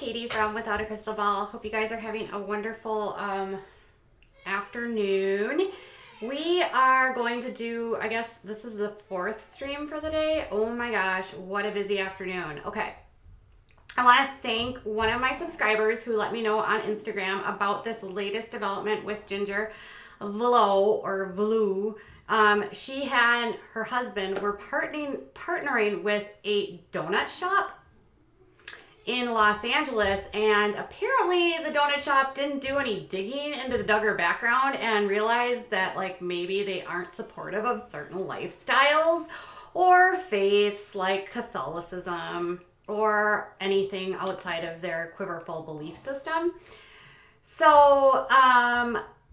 Katie from Without a Crystal Ball. Hope you guys are having a wonderful afternoon. We are going to do, I guess this is the fourth stream for the day. Oh my gosh, what a busy afternoon. Okay. I want to thank one of my subscribers who let me know on Instagram about this latest development with Jinger Vuolo or Vuolo. She and her husband were partnering with a donut shop in Los Angeles, and apparently the donut shop didn't do any digging into the Duggar background and realized that like maybe they aren't supportive of certain lifestyles or faiths like Catholicism or anything outside of their quiverful belief system. So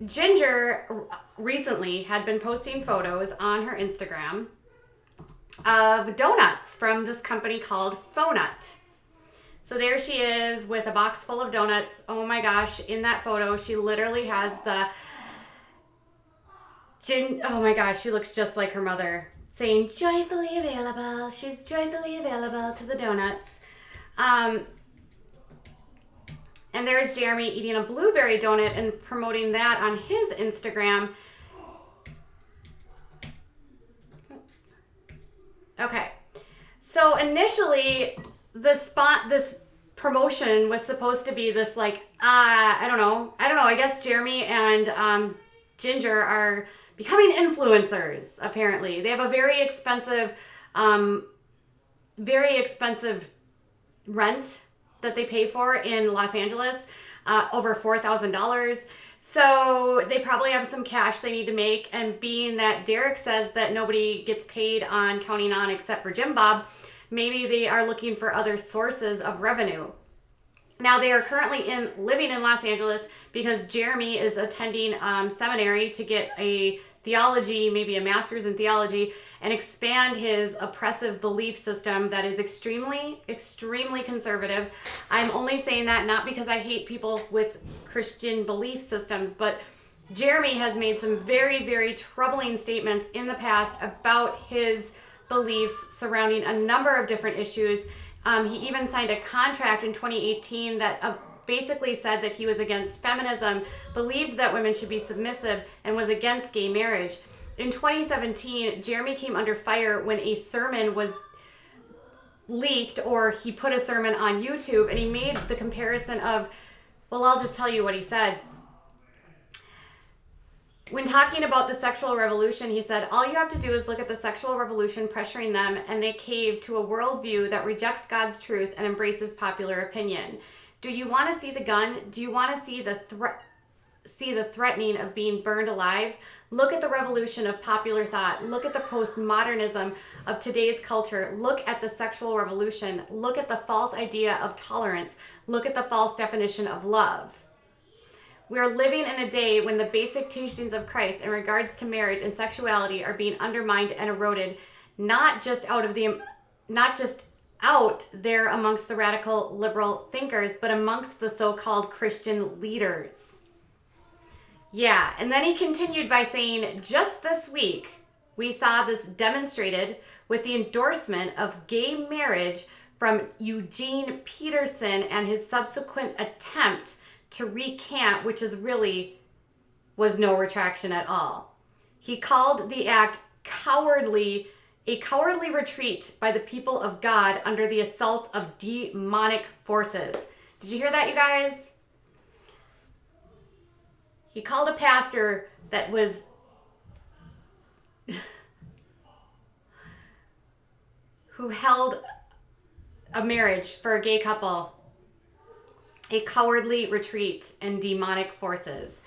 Jinger recently had been posting photos on her Instagram of donuts from this company called Phonut. So there she is with a box full of donuts. Oh my gosh, in that photo, she literally has oh my gosh, she looks just like her mother, saying joyfully available. She's joyfully available to the donuts. And there's Jeremy eating a blueberry donut and promoting that on his Instagram. Oops. Okay. So initially, this promotion was supposed to be this like, I don't know. I guess Jeremy and Jinger are becoming influencers, apparently. They have a very expensive rent that they pay for in Los Angeles, over $4,000. So they probably have some cash they need to make. And being that Derek says that nobody gets paid on counting on except for Jim Bob, maybe they are looking for other sources of revenue. Now they are currently living in Los Angeles because Jeremy is attending seminary to get a theology, maybe a master's in theology, and expand his oppressive belief system that is extremely, extremely conservative. I'm only saying that not because I hate people with Christian belief systems, but Jeremy has made some very, very troubling statements in the past about his beliefs surrounding a number of different issues. He even signed a contract in 2018 that basically said that he was against feminism, believed that women should be submissive, and was against gay marriage. In 2017, Jeremy came under fire when a sermon was leaked, or he put a sermon on YouTube, and he made the comparison of, well, I'll just tell you what he said. When talking about the sexual revolution, he said, all you have to do is look at the sexual revolution pressuring them, and they cave to a worldview that rejects God's truth and embraces popular opinion. Do you want to see the gun? Do you want to see the threatening of being burned alive? Look at the revolution of popular thought. Look at the postmodernism of today's culture. Look at the sexual revolution. Look at the false idea of tolerance. Look at the false definition of love. We are living in a day when the basic teachings of Christ in regards to marriage and sexuality are being undermined and eroded, not just out there amongst the radical liberal thinkers, but amongst the so-called Christian leaders. Yeah, and then he continued by saying, just this week, we saw this demonstrated with the endorsement of gay marriage from Eugene Peterson and his subsequent attempt to recant, which was no retraction at all. He called the act a cowardly retreat by the people of God under the assaults of demonic forces. Did you hear that, you guys? He called a pastor that was who held a marriage for a gay couple a cowardly retreat and demonic forces.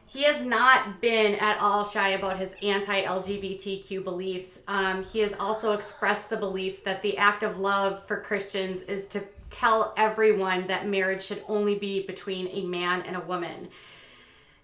He has not been at all shy about his anti-LGBTQ beliefs. He has also expressed the belief that the act of love for Christians is to tell everyone that marriage should only be between a man and a woman.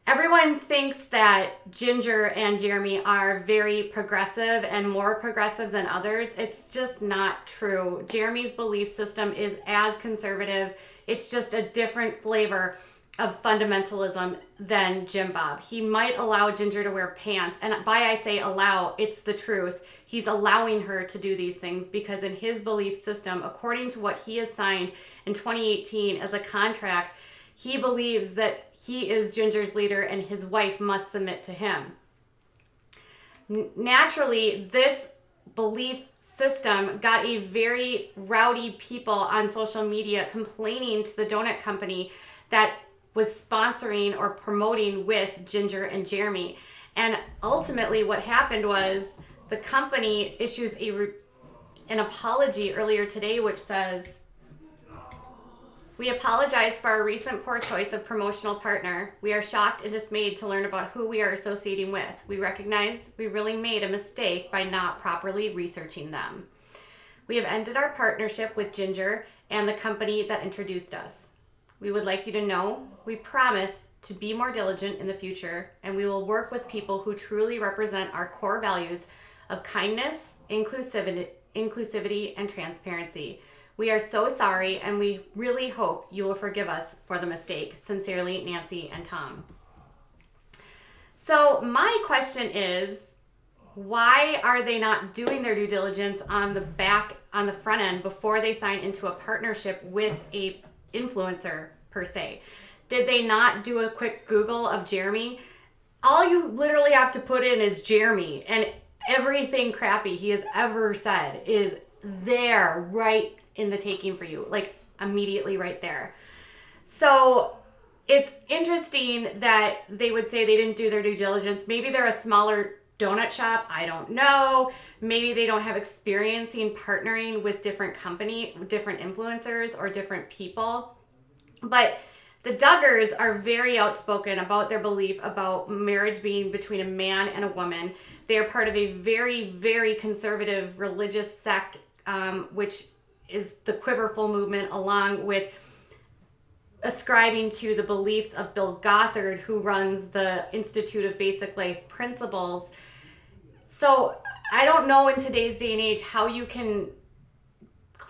Everyone thinks that Jinger and Jeremy are very progressive and more progressive than others. It's just not true. Jeremy's belief system is as conservative. It's just a different flavor. of fundamentalism than Jim Bob. He might allow Ginger to wear pants. And by I say allow, it's the truth. He's allowing her to do these things because in his belief system, according to what he has signed in 2018 as a contract, he believes that he is Ginger's leader and his wife must submit to him. Naturally, this belief system got a very rowdy people on social media complaining to the donut company that was sponsoring or promoting with Ginger and Jeremy. And ultimately what happened was the company issues an apology earlier today, which says, "We apologize for our recent poor choice of promotional partner. We are shocked and dismayed to learn about who we are associating with. We recognize we really made a mistake by not properly researching them. We have ended our partnership with Ginger and the company that introduced us. We would like you to know we promise to be more diligent in the future, and we will work with people who truly represent our core values of kindness, inclusivity, and transparency. We are so sorry, and we really hope you will forgive us for the mistake. Sincerely, Nancy and Tom." So my question is, why are they not doing their due diligence on the front end before they sign into a partnership with a influencer per se? Did they not do a quick Google of Jeremy? All you literally have to put in is Jeremy, and everything crappy he has ever said is there right in the taking for you, like immediately right there. So it's interesting that they would say they didn't do their due diligence. Maybe they're a smaller donut shop, I don't know. Maybe they don't have experience in partnering with different influencers or different people. But the Duggars are very outspoken about their belief about marriage being between a man and a woman. They are part of a very, very conservative religious sect, which is the Quiverful movement, along with ascribing to the beliefs of Bill Gothard, who runs the Institute of Basic Life Principles. So I don't know in today's day and age how you can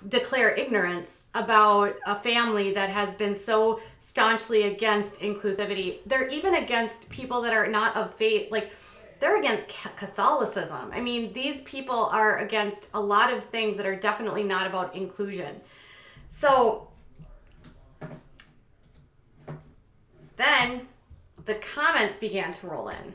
declare ignorance about a family that has been so staunchly against inclusivity. They're even against people that are not of faith, like they're against Catholicism. I mean, these people are against a lot of things that are definitely not about inclusion. So then the comments began to roll in.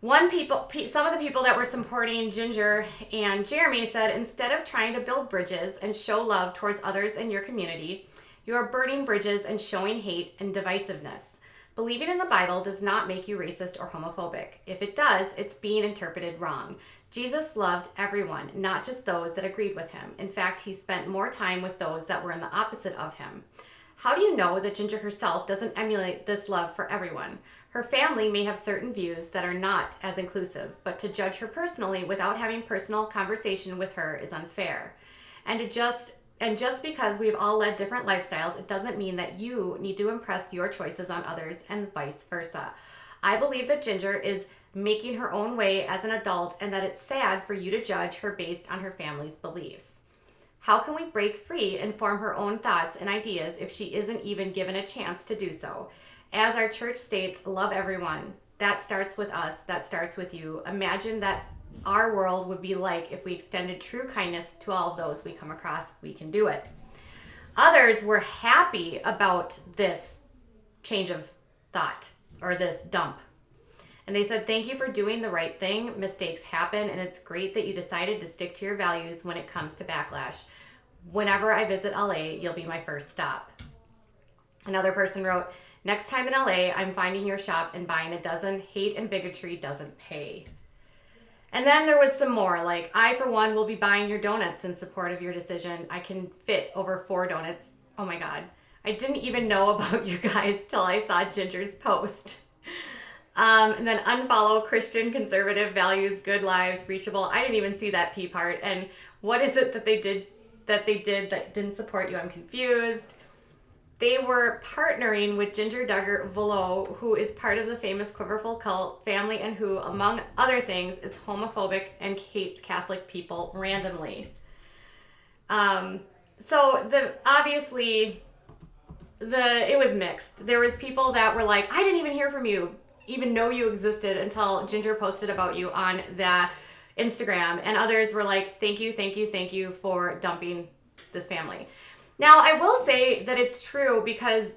Some of the people that were supporting Ginger and Jeremy said, "Instead of trying to build bridges and show love towards others in your community, you are burning bridges and showing hate and divisiveness. Believing in the Bible does not make you racist or homophobic. If it does, it's being interpreted wrong. Jesus loved everyone, not just those that agreed with him. In fact, he spent more time with those that were in the opposite of him. How do you know that Ginger herself doesn't emulate this love for everyone? Her family may have certain views that are not as inclusive, but to judge her personally without having personal conversation with her is unfair. And just because we've all led different lifestyles, it doesn't mean that you need to impress your choices on others and vice versa. I believe that Ginger is making her own way as an adult and that it's sad for you to judge her based on her family's beliefs. How can we break free and form her own thoughts and ideas if she isn't even given a chance to do so? As our church states, love everyone. That starts with us. That starts with you. Imagine that our world would be like if we extended true kindness to all of those we come across. We can do it." Others were happy about this change of thought or this dump. And they said, "Thank you for doing the right thing. Mistakes happen, and it's great that you decided to stick to your values when it comes to backlash. Whenever I visit LA, you'll be my first stop." Another person wrote, "Next time in LA, I'm finding your shop and buying a dozen. Hate and bigotry doesn't pay." And then there was some more, like, "I, for one, will be buying your donuts in support of your decision. I can fit over 4 donuts. Oh my God. I didn't even know about you guys till I saw Ginger's post." And then unfollow Christian, conservative, values, good lives, reachable. I didn't even see that P part. And what is it that they did that didn't support you? I'm confused. They were partnering with Jinger Vuolo, who is part of the famous Quiverful cult family and who, among other things, is homophobic and hates Catholic people randomly. So obviously it was mixed. There was people that were like, I didn't even hear from you, even know you existed until Ginger posted about you on the Instagram. And others were like, thank you for dumping this family. Now, I will say that it's true because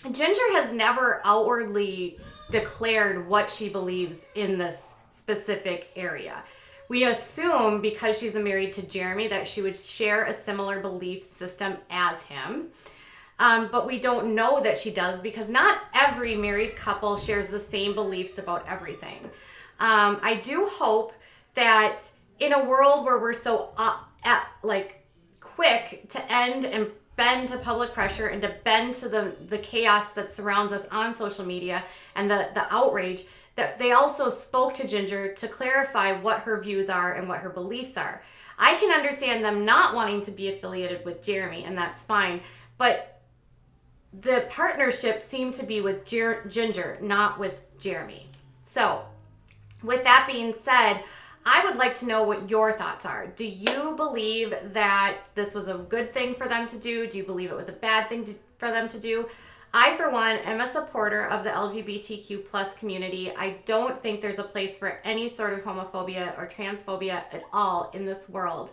Ginger has never outwardly declared what she believes in this specific area. We assume because she's married to Jeremy that she would share a similar belief system as him. But we don't know that she does because not every married couple shares the same beliefs about everything. I do hope that in a world where we're so quick to end and bend to public pressure and to bend to the chaos that surrounds us on social media and the outrage, that they also spoke to Ginger to clarify what her views are and what her beliefs are. I can understand them not wanting to be affiliated with Jeremy, and that's fine, but the partnership seemed to be with Ginger, not with Jeremy. So, with that being said, I would like to know what your thoughts are. Do you believe that this was a good thing for them to do? Do you believe it was a bad thing for them to do? I, for one, am a supporter of the LGBTQ plus community. I don't think there's a place for any sort of homophobia or transphobia at all in this world.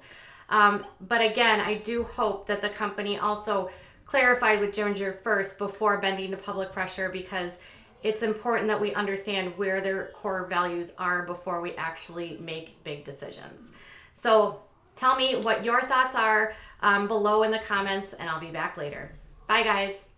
But again, I do hope that the company also clarified with Ginger first before bending to public pressure, because it's important that we understand where their core values are before we actually make big decisions. So tell me what your thoughts are below in the comments, and I'll be back later. Bye, guys.